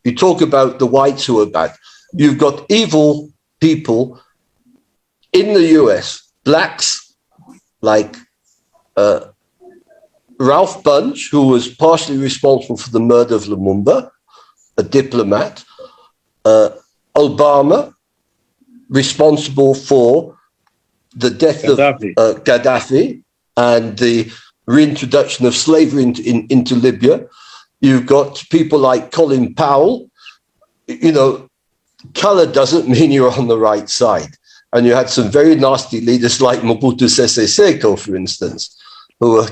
You talk about the whites who are bad. You've got evil people in the US, blacks like Ralph Bunche, who was partially responsible for the murder of Lumumba, a diplomat. Obama, responsible for the death of Gaddafi and the reintroduction of slavery into Libya. You've got people like Colin Powell. You know, color doesn't mean you're on the right side. And you had some very nasty leaders like Mobutu Sese Seko, for instance, who were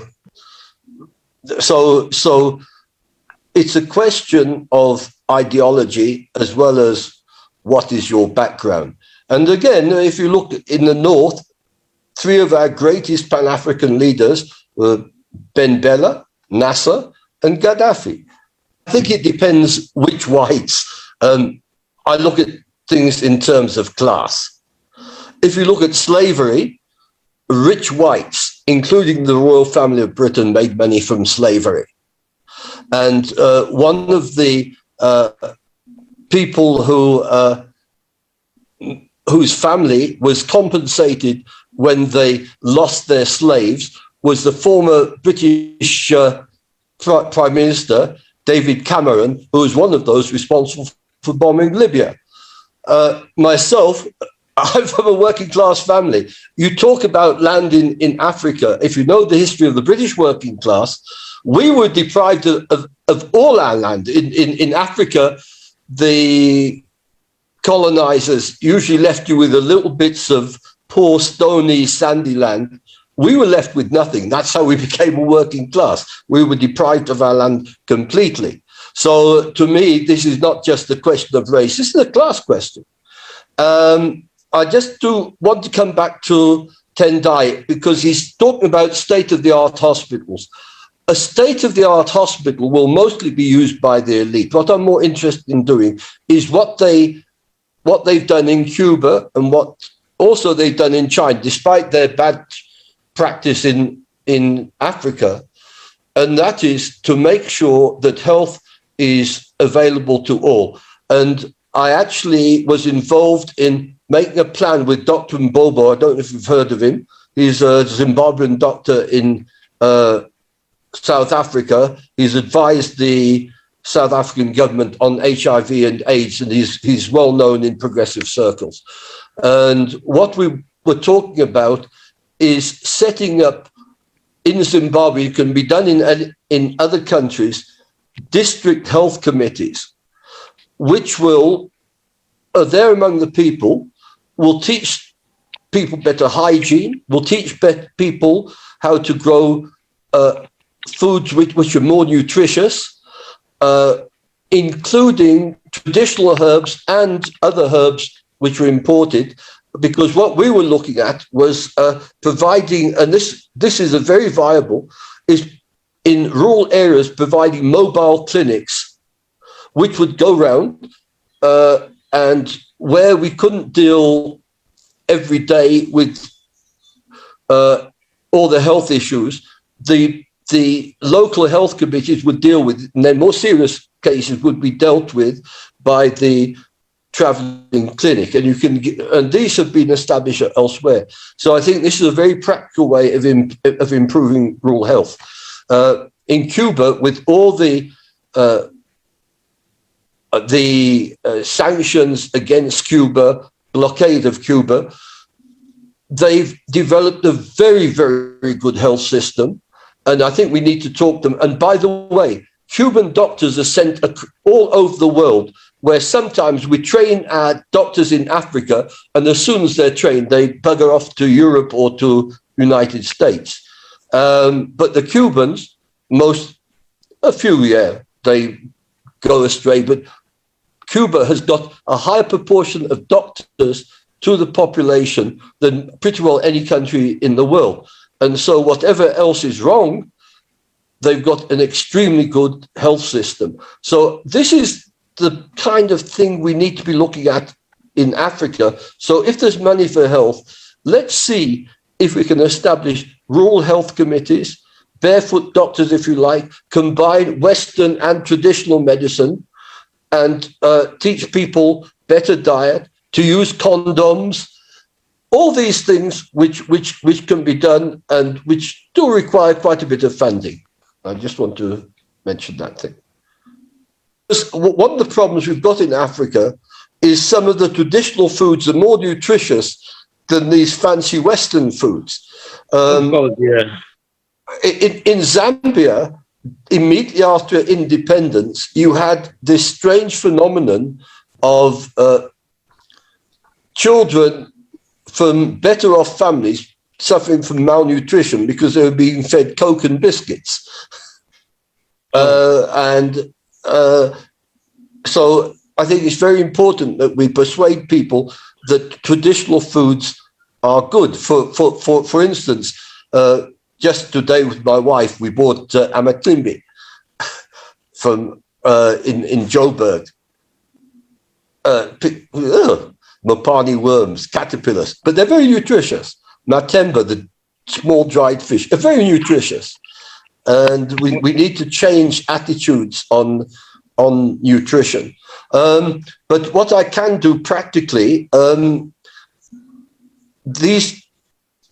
so it's a question of ideology as well as what is your background. And again, if you look in the North, three of our greatest Pan-African leaders were Ben Bella, Nasser, and Gaddafi. I think it depends which whites. I look at things in terms of class. If you look at slavery, rich whites, including the royal family of Britain, made money from slavery. And one of the people whose family was compensated when they lost their slaves was the former British Prime Minister, David Cameron, who was one of those responsible for bombing Libya. Myself, I'm from a working class family. You talk about land in Africa. If you know the history of the British working class, we were deprived of all our land. In Africa, the colonizers usually left you with a little bits of poor, stony, sandy land. We were left with nothing. That's how we became a working class. We were deprived of our land completely. So to me, this is not just a question of race. This is a class question. I just do want to come back to Tendai because he's talking about state-of-the-art hospitals. A state-of-the-art hospital will mostly be used by the elite. What I'm more interested in doing is what they've done in Cuba and what also they've done in China, despite their bad practice in Africa. And that is to make sure that health is available to all. And I actually was involved in making a plan with Dr. Mbobo. I don't know if you've heard of him. He's a Zimbabwean doctor in South Africa. He's advised the South African government on HIV and AIDS, and he's well known in progressive circles. And what we were talking about is setting up in Zimbabwe, it can be done in other countries, district health committees, which are there among the people, will teach people better hygiene, will teach people how to grow foods which are more nutritious, including traditional herbs and other herbs which are imported, because what we were looking at was providing, and this is a very viable, is in rural areas providing mobile clinics which would go round and where we couldn't deal every day with all the health issues, the local health committees would deal with, and then more serious cases would be dealt with by the traveling clinic, and these have been established elsewhere. So I think this is a very practical way of improving rural health. In Cuba, with all the sanctions against Cuba, blockade of Cuba, they've developed a very, very good health system. And I think we need to talk to them. And by the way, Cuban doctors are sent all over the world, where sometimes we train our doctors in Africa, and as soon as they're trained, they bugger off to Europe or to United States. But the Cubans, a few, they go astray, but Cuba has got a higher proportion of doctors to the population than pretty well any country in the world. And so whatever else is wrong, they've got an extremely good health system. So this is the kind of thing we need to be looking at in Africa. So if there's money for health, let's see if we can establish rural health committees, barefoot doctors, if you like, combine Western and traditional medicine, and teach people better diet, to use condoms, all these things which can be done and which do require quite a bit of funding. I just want to mention that thing. One of the problems we've got in Africa is some of the traditional foods are more nutritious than these fancy Western foods. In Zambia, immediately after independence, you had this strange phenomenon of children from better off families suffering from malnutrition because they were being fed Coke and biscuits. So I think it's very important that we persuade people that traditional foods are good. For instance, just today with my wife, we bought amaklimbi from in Joburg. Mopani worms, caterpillars, but they're very nutritious. Matemba, the small dried fish, are very nutritious. And we need to change attitudes on nutrition. But what I can do practically, these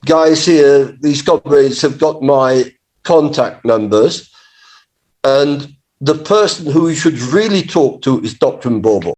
guys here, these comrades have got my contact numbers, and the person who we should really talk to is Dr. Mbobo.